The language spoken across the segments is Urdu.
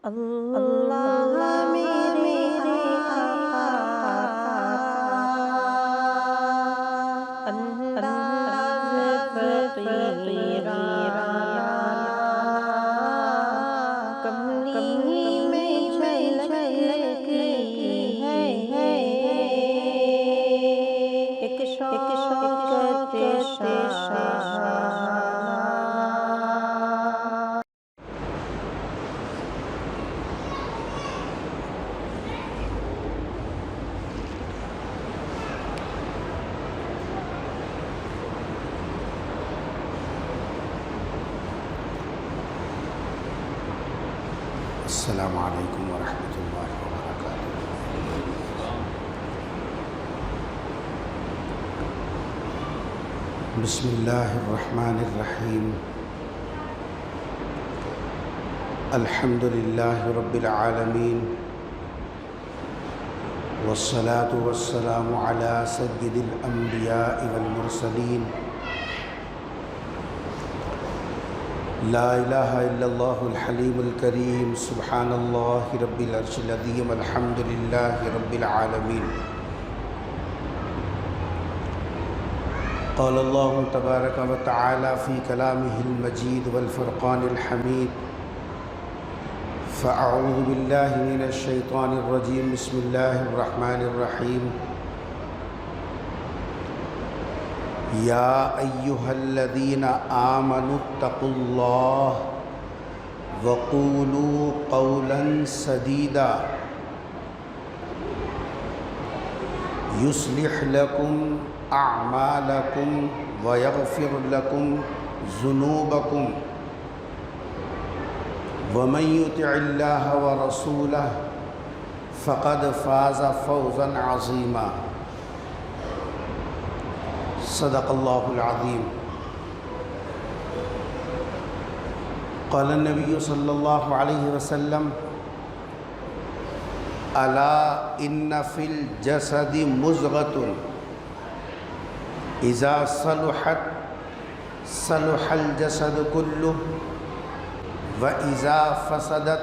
اللہ میرے آقا، انداز فقیرا، کملی میں جھلکتی ہے ایک شوقت شاہ۔ السلام علیکم ورحمۃ اللہ وبرکاتہ۔ بسم اللہ الرحمن الرحیم۔ الحمد للہ رب العالمین، والصلاة والسلام علی سید الانبیاء والمرسلین، لا الہ الا اللہ الحلیم الکریم، سبحان اللہ رب العرش العظیم، الحمد للہ رب العالمین۔ قال اللہ تبارک و تعالی فی کلامہ المجید والفرقان الحمید، فاعوذ باللہ من الشیطان الرجیم، بسم اللہ الرحمن الرحیم۔ یا ایہا الذین آمنوا اتقوا اللہ وقولوا قولا سدیدا یصلح لکم اعمالکم ویغفر لکم ذنوبکم ومن یطع اللہ ورسولہ فقد فاز فوزا عظیما۔ صدق اللہ العظیم۔ قال النبی صلی اللہ علیہ وسلم، الا ان فی الجسد مضغۃ اذا صلحت صلح الجسد کلہ واذا فسدت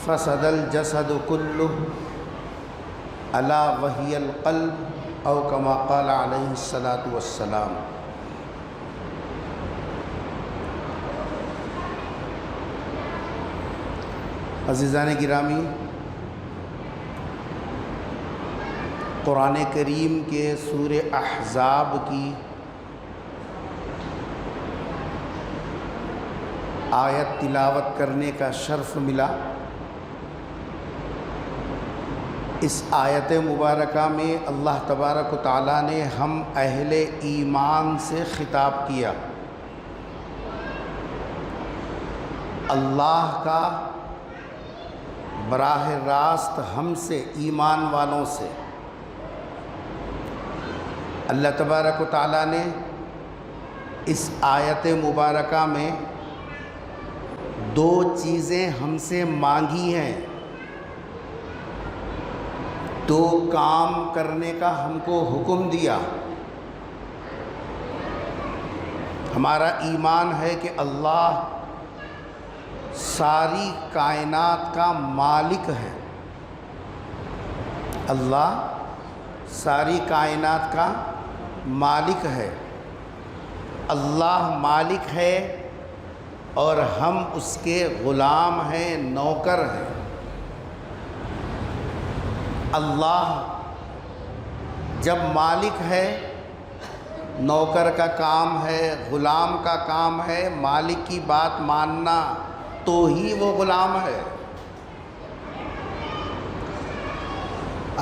فسد الجسد کلہ الا وہی القلب، او کما قال علیہ الصلاۃ والسلام۔ عزیزان گرامی، قرآن کریم کے سورہ احزاب کی آیت تلاوت کرنے کا شرف ملا۔ اس آیت مبارکہ میں اللہ تبارک و تعالیٰ نے ہم اہل ایمان سے خطاب کیا۔ اللہ کا براہ راست ہم سے، ایمان والوں سے، اللہ تبارک و تعالیٰ نے اس آیت مبارکہ میں دو چیزیں ہم سے مانگی ہیں، دو کام کرنے کا ہم کو حکم دیا۔ ہمارا ایمان ہے کہ اللہ ساری کائنات کا مالک ہے، اللہ ساری کائنات کا مالک ہے، اللہ مالک ہے اور ہم اس کے غلام ہیں، نوکر ہیں۔ اللہ جب مالک ہے، نوکر کا کام ہے، غلام کا کام ہے مالک کی بات ماننا، تو ہی وہ غلام ہے۔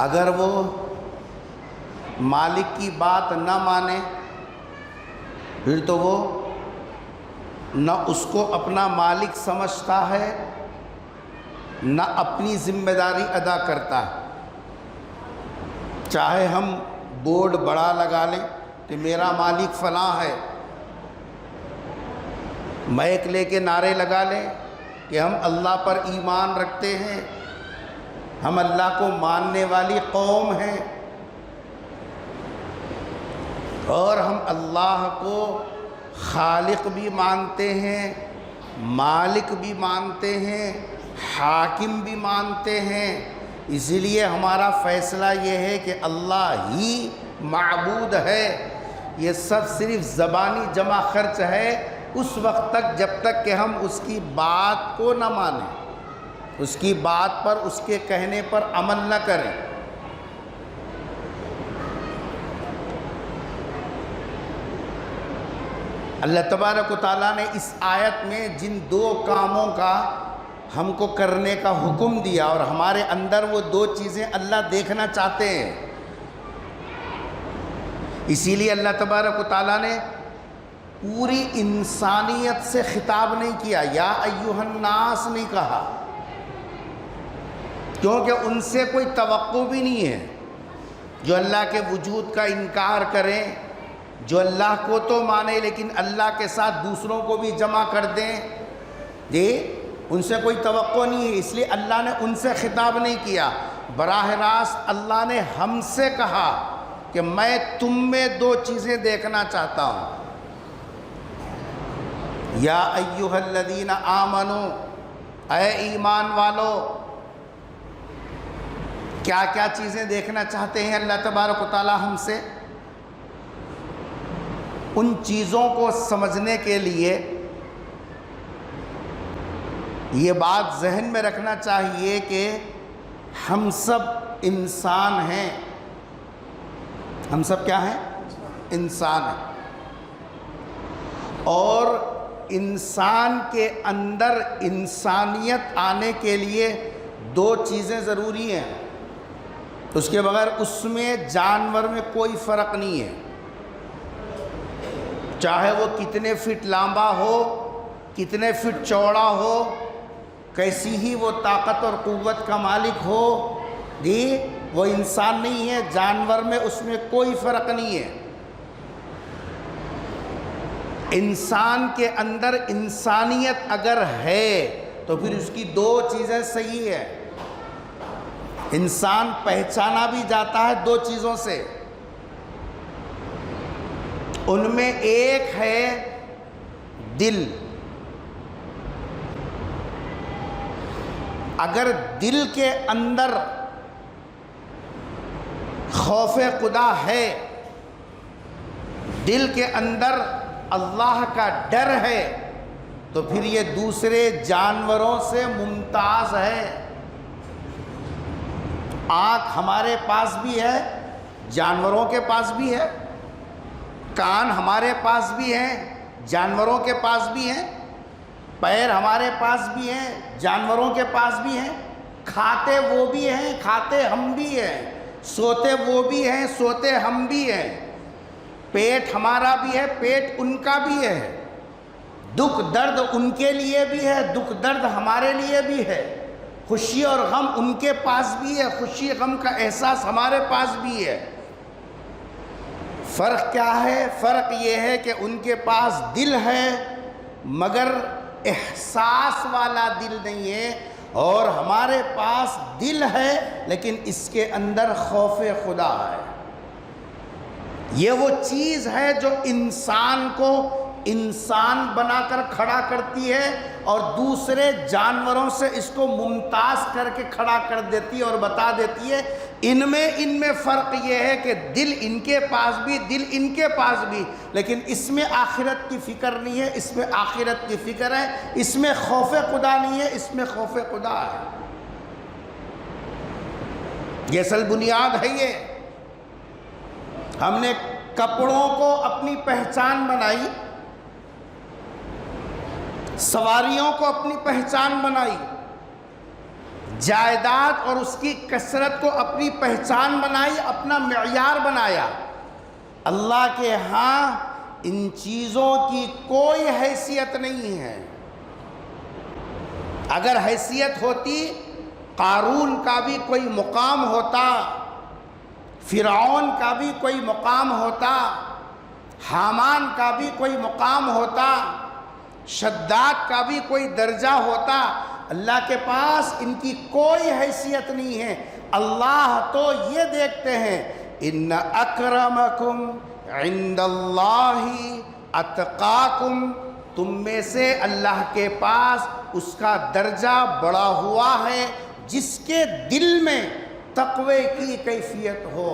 اگر وہ مالک کی بات نہ مانے، پھر تو وہ نہ اس کو اپنا مالک سمجھتا ہے، نہ اپنی ذمہ داری ادا کرتا ہے۔ چاہے ہم بورڈ بڑا لگا لیں کہ میرا مالک فلاں ہے، مائک لے کے نعرے لگا لیں کہ ہم اللہ پر ایمان رکھتے ہیں، ہم اللہ کو ماننے والی قوم ہیں، اور ہم اللہ کو خالق بھی مانتے ہیں، مالک بھی مانتے ہیں، حاکم بھی مانتے ہیں، اسی لیے ہمارا فیصلہ یہ ہے کہ اللہ ہی معبود ہے۔ یہ سب صرف زبانی جمع خرچ ہے اس وقت تک جب تک کہ ہم اس کی بات کو نہ مانیں، اس کی بات پر، اس کے کہنے پر عمل نہ کریں۔ اللہ تبارک و تعالیٰ نے اس آیت میں جن دو کاموں کا ہم کو کرنے کا حکم دیا، اور ہمارے اندر وہ دو چیزیں اللہ دیکھنا چاہتے ہیں، اسی لیے اللہ تبارک و تعالیٰ نے پوری انسانیت سے خطاب نہیں کیا، یا ایھا الناس نہیں کہا، کیونکہ ان سے کوئی توقع بھی نہیں ہے جو اللہ کے وجود کا انکار کریں، جو اللہ کو تو مانے لیکن اللہ کے ساتھ دوسروں کو بھی جمع کر دیں، جی ان سے کوئی توقع نہیں ہے، اس لیے اللہ نے ان سے خطاب نہیں کیا۔ براہ راست اللہ نے ہم سے کہا کہ میں تم میں دو چیزیں دیکھنا چاہتا ہوں۔ یا ایھا الذین آمنوا، اے ایمان والو، کیا کیا چیزیں دیکھنا چاہتے ہیں اللہ تبارک و تعالی ہم سے؟ ان چیزوں کو سمجھنے کے لیے یہ بات ذہن میں رکھنا چاہیے کہ ہم سب انسان ہیں۔ ہم سب کیا ہیں؟ انسان ہیں، اور انسان کے اندر انسانیت آنے کے لیے دو چیزیں ضروری ہیں، اس کے بغیر اس میں جانور میں کوئی فرق نہیں ہے، چاہے وہ کتنے فٹ لمبا ہو، کتنے فٹ چوڑا ہو، کیسی ہی وہ طاقت اور قوت کا مالک ہو، جی وہ انسان نہیں ہے، جانور میں اس میں کوئی فرق نہیں ہے۔ انسان کے اندر انسانیت اگر ہے تو پھر اس کی دو چیزیں صحیح ہیں۔ انسان پہچانا بھی جاتا ہے دو چیزوں سے، ان میں ایک ہے دل۔ اگر دل کے اندر خوف خدا ہے، دل کے اندر اللہ کا ڈر ہے، تو پھر یہ دوسرے جانوروں سے ممتاز ہے۔ آنکھ ہمارے پاس بھی ہے، جانوروں کے پاس بھی ہے، کان ہمارے پاس بھی ہیں، جانوروں کے پاس بھی ہیں، پیر ہمارے پاس بھی ہیں، جانوروں کے پاس بھی ہیں، کھاتے وہ بھی ہیں، کھاتے ہم بھی ہیں، سوتے وہ بھی ہیں، سوتے ہم بھی ہیں، پیٹ ہمارا بھی ہے، پیٹ ان کا بھی ہے، دکھ درد ان کے لیے بھی ہے، دکھ درد ہمارے لیے بھی ہے، خوشی اور غم ان کے پاس بھی ہے، خوشی غم کا احساس ہمارے پاس بھی ہے۔ فرق کیا ہے؟ فرق یہ ہے کہ ان کے پاس دل ہے مگر احساس والا دل نہیں ہے، اور ہمارے پاس دل ہے لیکن اس کے اندر خوف خدا ہے۔ یہ وہ چیز ہے جو انسان کو انسان بنا کر کھڑا کرتی ہے اور دوسرے جانوروں سے اس کو ممتاز کر کے کھڑا کر دیتی ہے اور بتا دیتی ہے ان میں فرق یہ ہے کہ دل ان کے پاس بھی، دل ان کے پاس بھی، لیکن اس میں آخرت کی فکر نہیں ہے، اس میں آخرت کی فکر ہے، اس میں خوف خدا نہیں ہے، اس میں خوف خدا ہے۔ یہ اصل بنیاد ہے۔ یہ ہم نے کپڑوں کو اپنی پہچان بنائی، سواریوں کو اپنی پہچان بنائی، جائیداد اور اس کی کثرت کو اپنی پہچان بنائی، اپنا معیار بنایا۔ اللہ کے ہاں ان چیزوں کی کوئی حیثیت نہیں ہے۔ اگر حیثیت ہوتی قارون کا بھی کوئی مقام ہوتا، فرعون کا بھی کوئی مقام ہوتا، حامان کا بھی کوئی مقام ہوتا، شداد کا بھی کوئی درجہ ہوتا۔ اللہ کے پاس ان کی کوئی حیثیت نہیں ہے۔ اللہ تو یہ دیکھتے ہیں ان اکرمکم عند اللہ اتقاکم، تم میں سے اللہ کے پاس اس کا درجہ بڑا ہوا ہے جس کے دل میں تقوی کی کیفیت ہو۔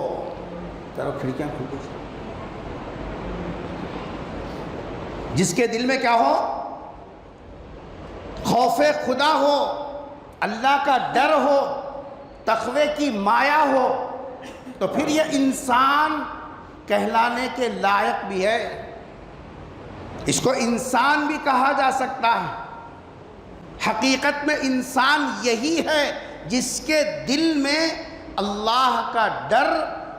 چلو کھڑکیاں کھل گئی۔ جس کے دل میں کیا ہو؟ خوف خدا ہو، اللہ کا ڈر ہو، تقوی کی مایا ہو، تو پھر یہ انسان کہلانے کے لائق بھی ہے۔ اس کو انسان بھی کہا جا سکتا ہے۔ حقیقت میں انسان یہی ہے جس کے دل میں اللہ کا ڈر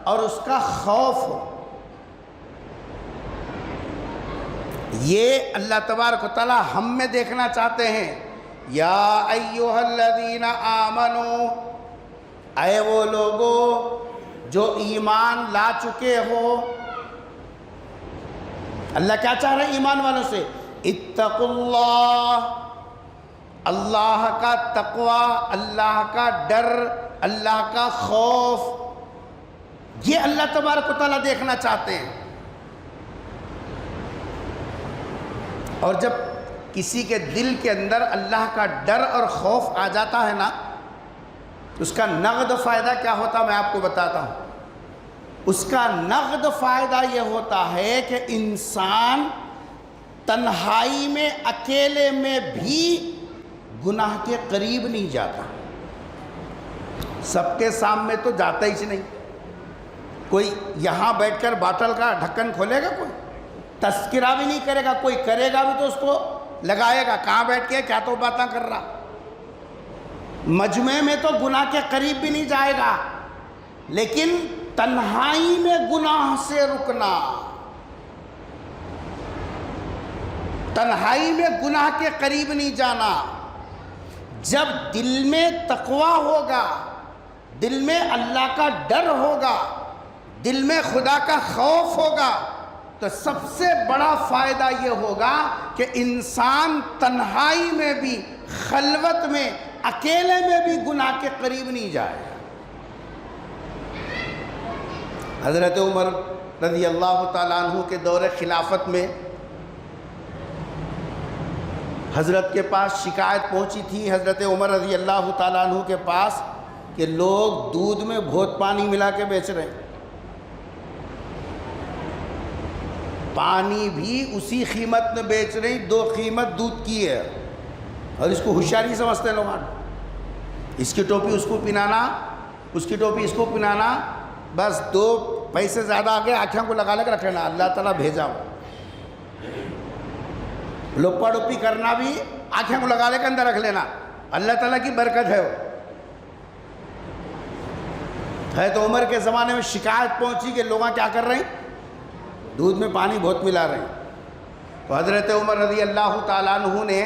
اور اس کا خوف ہو۔ یہ اللہ تبارک و تعالی ہم میں دیکھنا چاہتے ہیں۔ یا ایھا الذین آمنو، اے وہ لوگو جو ایمان لا چکے ہو۔ اللہ کیا چاہ رہے ہیں ایمان والوں سے؟ اتقوا اللہ، اللہ کا تقوی، اللہ کا ڈر، اللہ کا خوف، یہ اللہ تبارک و تعالیٰ دیکھنا چاہتے ہیں۔ اور جب کسی کے دل کے اندر اللہ کا ڈر اور خوف آ جاتا ہے نا، اس کا نقد فائدہ کیا ہوتا میں آپ کو بتاتا ہوں۔ اس کا نقد فائدہ یہ ہوتا ہے کہ انسان تنہائی میں اکیلے میں بھی گناہ کے قریب نہیں جاتا۔ سب کے سامنے تو جاتا ہی نہیں۔ کوئی یہاں بیٹھ کر باٹل کا ڈھکن کھولے گا؟ کوئی تذکرہ بھی نہیں کرے گا، کوئی کرے گا بھی تو اس کو لگائے گا کہاں بیٹھ کے کیا تو باتیں کر رہا۔ مجمع میں تو گناہ کے قریب بھی نہیں جائے گا، لیکن تنہائی میں گناہ سے رکنا، تنہائی میں گناہ کے قریب نہیں جانا۔ جب دل میں تقوی ہوگا، دل میں اللہ کا ڈر ہوگا، دل میں خدا کا خوف ہوگا، تو سب سے بڑا فائدہ یہ ہوگا کہ انسان تنہائی میں بھی، خلوت میں، اکیلے میں بھی گناہ کے قریب نہیں جائے۔ حضرت عمر رضی اللہ تعالیٰ عنہ کے دور خلافت میں حضرت کے پاس شکایت پہنچی تھی حضرت عمر رضی اللہ تعالیٰ عنہ کے پاس کہ لوگ دودھ میں بہت پانی ملا کے بیچ رہے ہیں، پانی بھی اسی قیمت میں بیچ رہے ہیں، 2 قیمت دودھ کی ہے، اور اس کو ہوشیاری سمجھتے ہیں لوگ۔ اس کی ٹوپی اس کو پہنانا، اس کی ٹوپی اس کو پہنانا، بس 2 پیسے زیادہ آگے آنکھیں کو لگا لے کر رکھ لینا، اللہ تعالیٰ بھیجا ہو۔ لپا ڈپی کرنا بھی آنکھیں کو لگا لے کے اندر رکھ لینا، اللہ تعالیٰ کی برکت ہے وہ۔ ہے تو عمر کے زمانے میں شکایت پہنچی کہ لوگ کیا کر رہے ہیں؟ دودھ میں پانی بہت ملا رہے ہیں۔ تو حضرت عمر رضی اللہ تعالیٰ عنہ نے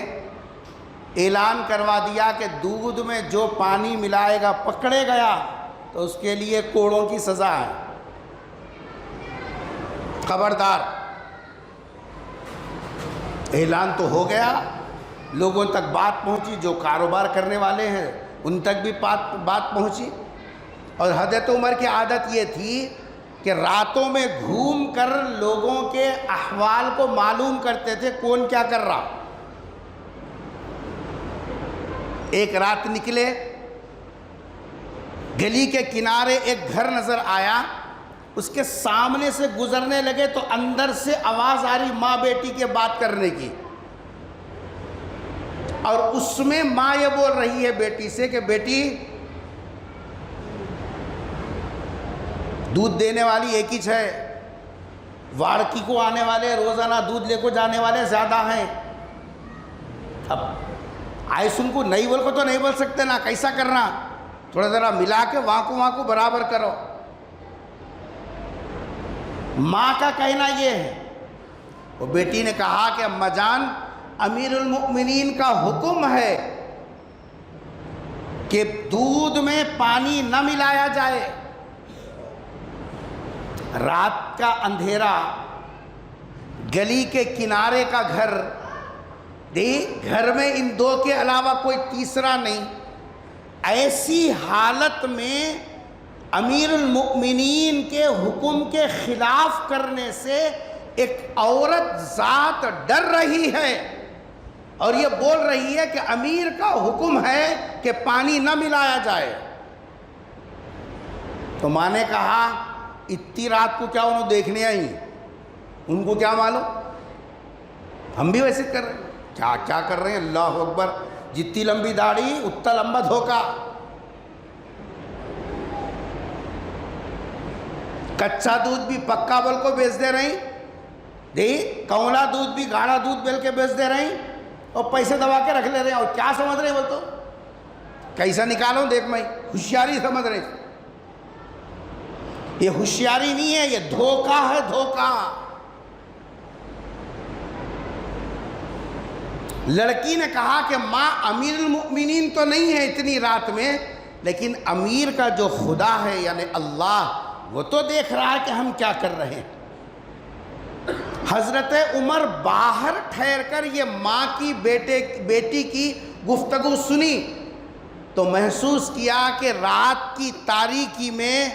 اعلان کروا دیا کہ دودھ میں جو پانی ملائے گا پکڑے گیا تو اس کے لیے کوڑوں کی سزا ہے، خبردار۔ اعلان تو ہو گیا، لوگوں تک بات پہنچی، جو کاروبار کرنے والے ہیں ان تک بھی بات پہنچی۔ اور حضرت عمر کی عادت یہ تھی کہ راتوں میں گھوم کر لوگوں کے احوال کو معلوم کرتے تھے، کون کیا کر رہا۔ ایک رات نکلے، گلی کے کنارے ایک گھر نظر آیا، اس کے سامنے سے گزرنے لگے تو اندر سے آواز آ رہی ماں بیٹی کے بات کرنے کی، اور اس میں ماں یہ بول رہی ہے بیٹی سے کہ بیٹی، دودھ دینے والی ایک ہی ہے، واڑکی کو آنے والے روزانہ دودھ لے کو جانے والے زیادہ ہیں۔ اب آئے سن کو نہیں بول کو تو نہیں بول سکتے نا، کیسا کرنا، تھوڑا ذرا ملا کے وہاں کو برابر کرو۔ ماں کا کہنا یہ ہے۔ وہ بیٹی نے کہا کہ اماں جان، امیر المؤمنین کا حکم ہے کہ دودھ میں پانی نہ ملایا جائے۔ رات کا اندھیرا، گلی کے کنارے کا گھر، گھر میں ان 2 کے علاوہ کوئی تیسرا نہیں۔ ایسی حالت میں امیر المؤمنین کے حکم کے خلاف کرنے سے ایک عورت ذات ڈر رہی ہے اور یہ بول رہی ہے کہ امیر کا حکم ہے کہ پانی نہ ملایا جائے۔ تو ماں نے کہا اتنی رات کو کیا انہوں دیکھنے آئی، ان کو کیا معلوم، ہم بھی ویسے کر رہے ہیں، کیا کر رہے ہیں، اللہ اکبر، جتنی لمبی داڑھی اتنا لمبا دھوکا۔ کچا دودھ بھی پکا بول کو بیچ دے رہی، کولا دودھ بھی گاڑھا دودھ بیل کے بیچ دے رہی، اور پیسے دبا کے رکھ لے رہے ہیں، اور کیا سمجھ رہے ہیں بول تو، کیسا نکالوں دیکھ میں، ہوشیاری سمجھ رہے ہیں۔ یہ ہوشیاری نہیں ہے، یہ دھوکا ہے، دھوکا۔ لڑکی نے کہا کہ ماں امیر المؤمنین تو نہیں ہے اتنی رات میں، لیکن امیر کا جو خدا ہے یعنی اللہ، وہ تو دیکھ رہا ہے کہ ہم کیا کر رہے ہیں۔ حضرت عمر باہر ٹھہر کر یہ ماں کی بیٹی کی گفتگو سنی تو محسوس کیا کہ رات کی تاریکی میں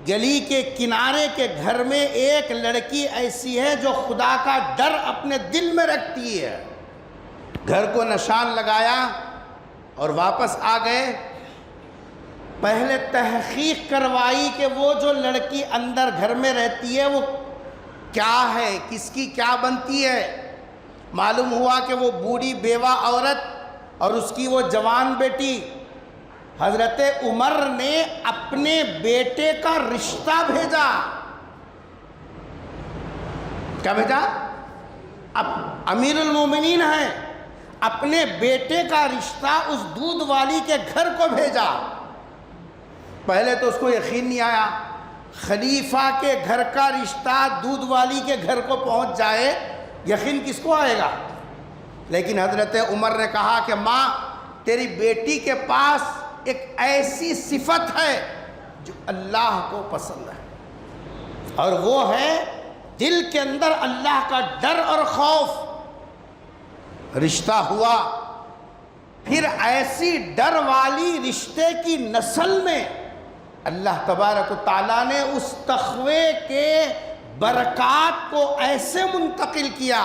گلی کے کنارے کے گھر میں ایک لڑکی ایسی ہے جو خدا کا ڈر اپنے دل میں رکھتی ہے۔ گھر کو نشان لگایا اور واپس آ گئے۔ پہلے تحقیق کروائی کہ وہ جو لڑکی اندر گھر میں رہتی ہے وہ کیا ہے، کس کی کیا بنتی ہے۔ معلوم ہوا کہ وہ بوڑھی بیوہ عورت اور اس کی وہ جوان بیٹی۔ حضرت عمر نے اپنے بیٹے کا رشتہ بھیجا۔ کیا بھیجا؟ اب امیر المومنین ہیں، اپنے بیٹے کا رشتہ اس دودھ والی کے گھر کو بھیجا۔ پہلے تو اس کو یقین نہیں آیا، خلیفہ کے گھر کا رشتہ دودھ والی کے گھر کو پہنچ جائے، یقین کس کو آئے گا؟ لیکن حضرت عمر نے کہا کہ ماں، تیری بیٹی کے پاس ایک ایسی صفت ہے جو اللہ کو پسند ہے، اور وہ ہے دل کے اندر اللہ کا ڈر اور خوف۔ رشتہ ہوا، پھر ایسی ڈر والی رشتے کی نسل میں اللہ تبارک و تعالیٰ نے اس تقوی کے برکات کو ایسے منتقل کیا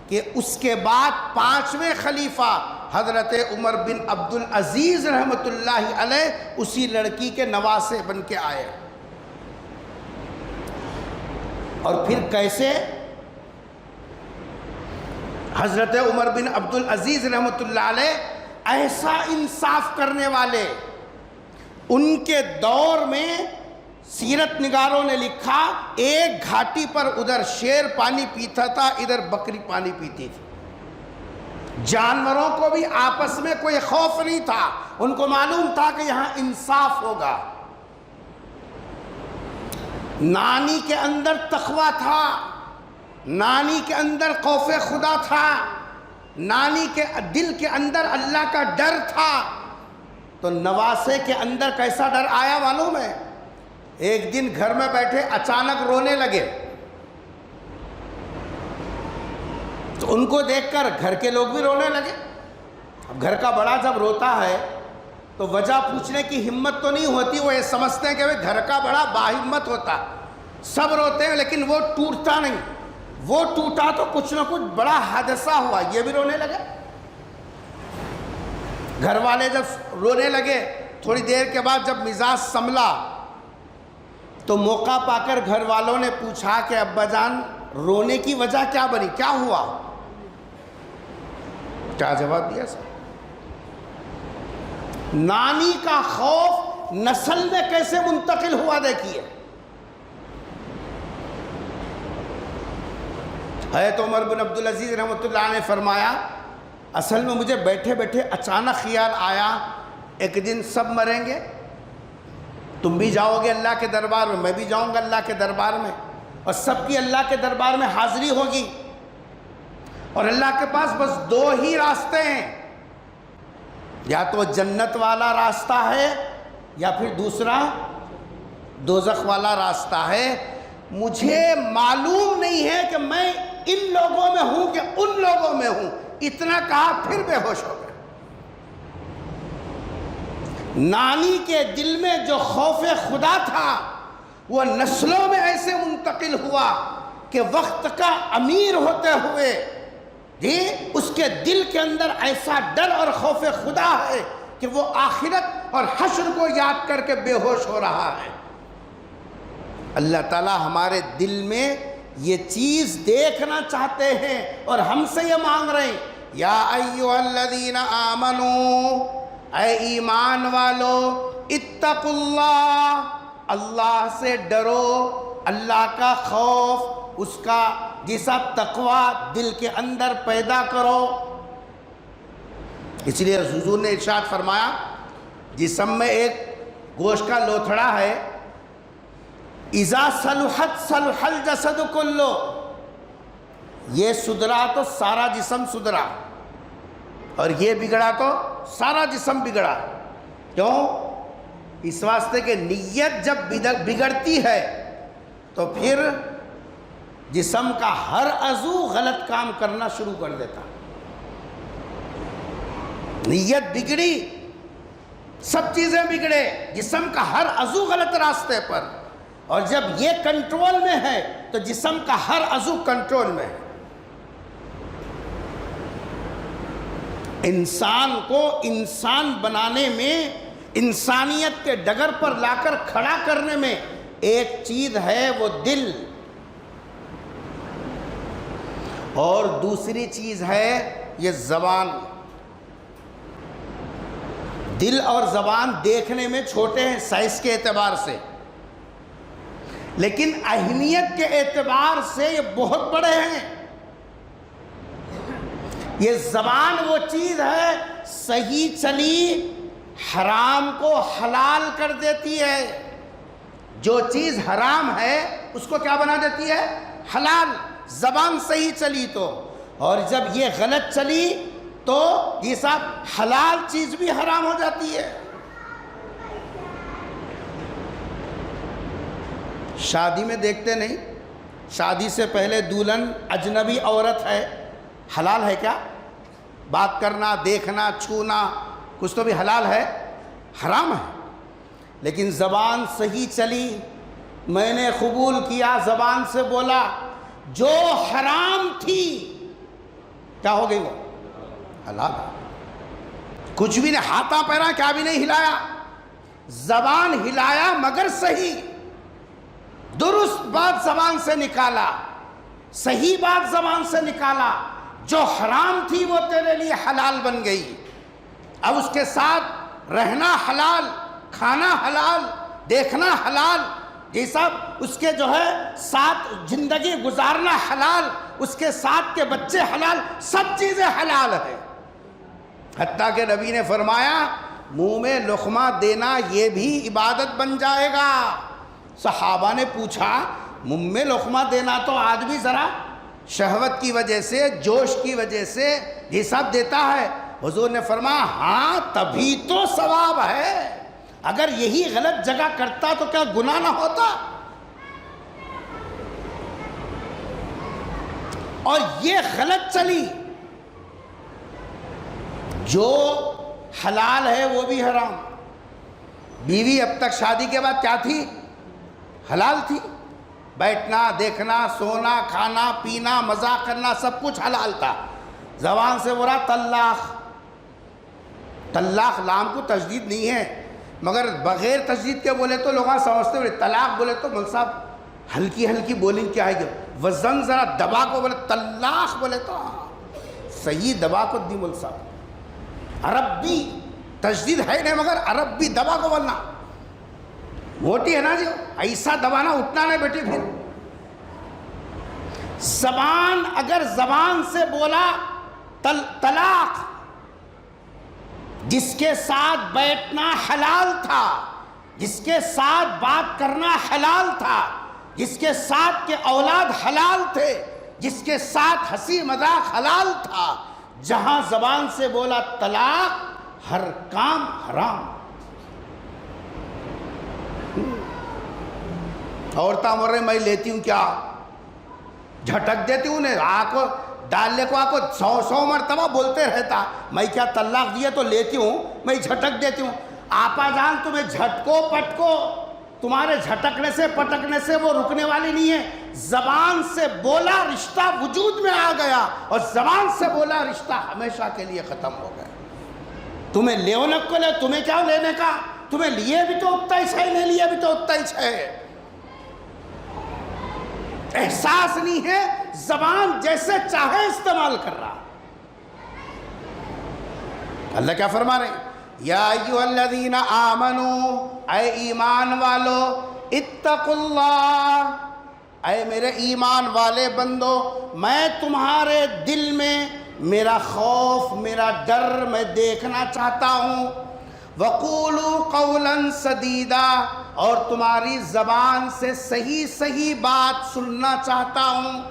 کہ اس کے بعد 5ویں خلیفہ حضرت عمر بن عبدالعزیز رحمۃ اللہ علیہ اسی لڑکی کے نواسے بن کے آئے۔ اور پھر کیسے حضرت عمر بن عبدالعزیز رحمۃ اللہ علیہ ایسا انصاف کرنے والے، ان کے دور میں سیرت نگاروں نے لکھا ایک گھاٹی پر ادھر شیر پانی پیتا تھا، ادھر بکری پانی پیتی تھی۔ جانوروں کو بھی آپس میں کوئی خوف نہیں تھا، ان کو معلوم تھا کہ یہاں انصاف ہوگا۔ نانی کے اندر تقویٰ تھا، نانی کے اندر خوف خدا تھا، نانی کے دل کے اندر اللہ کا ڈر تھا۔ تو نواسے کے اندر کیسا ڈر آیا معلوم ہے؟ ایک دن گھر میں بیٹھے اچانک رونے لگے، تو ان کو دیکھ کر گھر کے لوگ بھی رونے لگے۔ اب گھر کا بڑا جب روتا ہے تو وجہ پوچھنے کی ہمت تو نہیں ہوتی، وہ یہ سمجھتے ہیں کہ گھر کا بڑا باہمت ہوتا، سب روتے ہیں لیکن وہ ٹوٹتا نہیں، وہ ٹوٹا تو کچھ نہ کچھ بڑا حادثہ ہوا، یہ بھی رونے لگے۔ گھر والے جب رونے لگے، تھوڑی دیر کے بعد جب مزاج سنبھلا تو موقع پا کر گھر والوں نے پوچھا کہ ابا جان رونے کی وجہ کیا بنی، کیا ہوا؟ کیا جواب دیا سر؟ نانی کا خوف نسل میں کیسے منتقل ہوا دیکھیے۔ حضرت عمر بن عبدالعزیز رحمۃ اللہ نے فرمایا اصل میں مجھے بیٹھے بیٹھے اچانک خیال آیا ایک دن سب مریں گے، تم بھی جاؤ گے اللہ کے دربار میں بھی جاؤں گا اللہ کے دربار میں، اور سب کی اللہ کے دربار میں حاضری ہوگی، اور اللہ کے پاس بس 2 ہی راستے ہیں، یا تو جنت والا راستہ ہے یا پھر دوسرا دوزخ والا راستہ ہے۔ مجھے معلوم نہیں ہے کہ میں ان لوگوں میں ہوں کہ ان لوگوں میں ہوں۔ اتنا کہا پھر بے ہوش ہو گئے۔ نانی کے دل میں جو خوف خدا تھا وہ نسلوں میں ایسے منتقل ہوا کہ وقت کا امیر ہوتے ہوئے جی اس کے دل کے اندر ایسا ڈر اور خوف خدا ہے کہ وہ آخرت اور حشر کو یاد کر کے بے ہوش ہو رہا ہے۔ اللہ تعالی ہمارے دل میں یہ چیز دیکھنا چاہتے ہیں اور ہم سے یہ مانگ رہے ہیں، یا ایھا الذین آمنو، اے ایمان والو، اتقوا اللہ، اللہ سے ڈرو، اللہ کا خوف، اس کا جیسا تقوی دل کے اندر پیدا کرو۔ اس لیے حضور نے ارشاد فرمایا، جسم میں ایک گوشت کا لوتھڑا ہے، اذا صلحت صلح الجسد کلو، یہ سدھرا تو سارا جسم سدھرا، اور یہ بگڑا تو سارا جسم بگڑا۔ کیوں؟ اس واسطے کہ نیت جب بگڑتی ہے تو پھر جسم کا ہر عضو غلط کام کرنا شروع کر دیتا۔ نیت بگڑی، سب چیزیں بگڑے، جسم کا ہر عضو غلط راستے پر، اور جب یہ کنٹرول میں ہے تو جسم کا ہر عضو کنٹرول میں ہے۔ انسان کو انسان بنانے میں، انسانیت کے ڈگر پر لا کر کھڑا کرنے میں ایک چیز ہے، وہ دل، اور دوسری چیز ہے یہ زبان۔ دل اور زبان دیکھنے میں چھوٹے ہیں سائز کے اعتبار سے، لیکن اہمیت کے اعتبار سے یہ بہت بڑے ہیں۔ یہ زبان وہ چیز ہے، صحیح چلی حرام کو حلال کر دیتی ہے، جو چیز حرام ہے اس کو کیا بنا دیتی ہے؟ حلال۔ زبان صحیح چلی تو، اور جب یہ غلط چلی تو یہ سب حلال چیز بھی حرام ہو جاتی ہے۔ شادی میں دیکھتے نہیں، شادی سے پہلے دلہن اجنبی عورت ہے، حلال ہے کیا؟ بات کرنا، دیکھنا، چھونا، کچھ تو بھی حلال ہے؟ حرام ہے۔ لیکن زبان صحیح چلی، میں نے قبول کیا، زبان سے بولا، جو حرام تھی کیا ہو گئی؟ وہ حلال ہے۔ کچھ بھی نہیں، ہاتھاں پیرا کیا بھی نہیں ہلایا، زبان ہلایا مگر صحیح، درست بات زبان سے نکالا، صحیح بات زبان سے نکالا، جو حرام تھی وہ تیرے لیے حلال بن گئی۔ اب اس کے ساتھ رہنا حلال، کھانا حلال، دیکھنا حلال، یہ سب اس کے جو ہے ساتھ زندگی گزارنا حلال، اس کے ساتھ کے بچے حلال، سب چیزیں حلال ہیں۔ حتیٰ کہ نبی نے فرمایا منہ میں لقمہ دینا یہ بھی عبادت بن جائے گا۔ صحابہ نے پوچھا منہ میں لقمہ دینا تو آدمی ذرا شہوت کی وجہ سے، جوش کی وجہ سے یہ سب دیتا ہے۔ حضور نے فرمایا ہاں تبھی تو ثواب ہے، اگر یہی غلط جگہ کرتا تو کیا گناہ نہ ہوتا؟ اور یہ غلط چلی، جو حلال ہے وہ بھی حرام۔ بیوی اب تک شادی کے بعد کیا تھی؟ حلال تھی، بیٹھنا، دیکھنا، سونا، کھانا، پینا، مزاق کرنا، سب کچھ حلال تھا۔ زبان سے بولا طلاق، طلاق لام کو تشدید نہیں ہے، مگر بغیر تشدید کے بولے تو لوگ سمجھتے ہوئے طلاق بولے تو مول صاحب ہلکی ہلکی بولیں کیا ہے، وزن ذرا دبا کو بولے، طلاق بولے تو صحیح دبا کو دی مول صاحب، عربی تشدید ہے نہیں مگر عربی دبا کو بولنا، موٹی ہے نا جو ایسا دبانا، اٹھنا نہیں بیٹی۔ پھر زبان، اگر زبان سے بولا طلاق، جس کے ساتھ بیٹھنا حلال تھا، جس کے ساتھ بات کرنا حلال تھا، جس کے ساتھ کے اولاد حلال تھے، جس کے ساتھ ہنسی مذاق حلال تھا، جہاں زبان سے بولا طلاق، ہر کام حرام۔ عورتیں بول رہے میں لیتی ہوں کیا، جھٹک دیتی ہوں انہیں، آنکھوں ڈالنے کو آنکھوں 100 مرتبہ بولتے رہتا، میں کیا طلاق دیا تو لیتی ہوں، میں جھٹک دیتی ہوں۔ آپا جان تمہیں جھٹکو پٹکو، تمہارے جھٹکنے سے پٹکنے سے وہ رکنے والی نہیں ہے، زبان سے بولا رشتہ وجود میں آ گیا اور زبان سے بولا رشتہ ہمیشہ کے لیے ختم ہو گیا۔ تمہیں لیونک کو لے، تمہیں کیا لینے کا؟ تمہیں لیے بھی تو اتنا ہی ہے، نہیں لیے بھی تو اتنا ہی ہے۔ احساس نہیں ہے، زبان جیسے چاہے استعمال کر رہا۔ اللہ کیا فرما رہے ہیں؟ یا ایھا الذین آمنو، اے ایمان والو، اتقوا اللہ، اے میرے ایمان والے بندو، میں تمہارے دل میں میرا خوف، میرا ڈر میں دیکھنا چاہتا ہوں۔ وقولوا قولا سدیدا، اور تمہاری زبان سے صحیح صحیح بات سننا چاہتا ہوں۔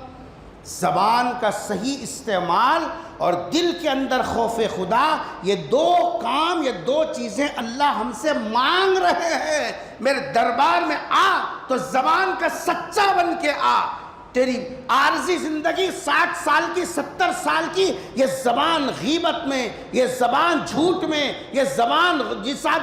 زبان کا صحیح استعمال اور دل کے اندر خوف خدا، یہ دو کام، یہ دو چیزیں اللہ ہم سے مانگ رہے ہیں۔ میرے دربار میں آ تو زبان کا سچا بن کے آ۔ تیری عارضی زندگی 60 سال کی، 70 سال کی، یہ زبان غیبت میں، یہ زبان جھوٹ میں، یہ زبان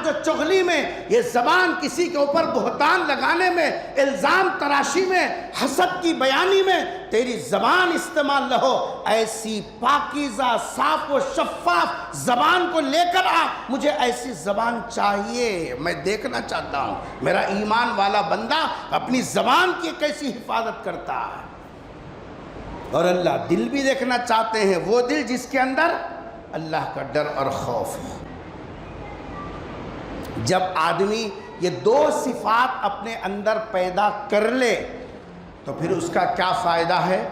جو چغلی میں، یہ زبان کسی کے اوپر بہتان لگانے میں، الزام تراشی میں، حسد کی بیانی میں تیری زبان استعمال نہ ہو۔ ایسی پاکیزہ، صاف و شفاف زبان کو لے کر آ۔ مجھے ایسی زبان چاہیے، میں دیکھنا چاہتا ہوں میرا ایمان والا بندہ اپنی زبان کی کیسی حفاظت کرتا ہے۔ اور اللہ دل بھی دیکھنا چاہتے ہیں، وہ دل جس کے اندر اللہ کا ڈر اور خوف ہے۔ جب آدمی یہ دو صفات اپنے اندر پیدا کر لے تو پھر اس کا کیا فائدہ ہے؟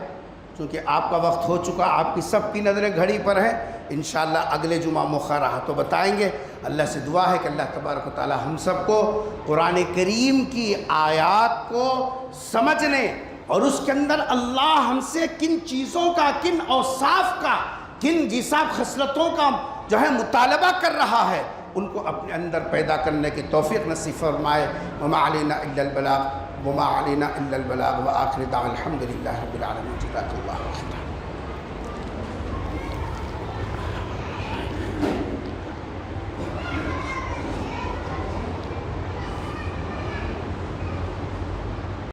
چونکہ آپ کا وقت ہو چکا، آپ کی سب کی نظریں گھڑی پر ہیں، انشاءاللہ اگلے جمعہ موقع رہا تو بتائیں گے۔ اللہ سے دعا ہے کہ اللہ تبارک و تعالی ہم سب کو قرآن کریم کی آیات کو سمجھنے اور اس کے اندر اللہ ہم سے کن چیزوں کا، کن اوصاف کا، کن جساب خصلتوں کا جو ہے مطالبہ کر رہا ہے، ان کو اپنے اندر پیدا کرنے کی توفیق نصیب فرمائے۔ وما علینا الا البلاغ وما علینا الا البلاغ وآخر دعوانا الحمد للہ رب العالمین۔ جزاک اللہ خیر۔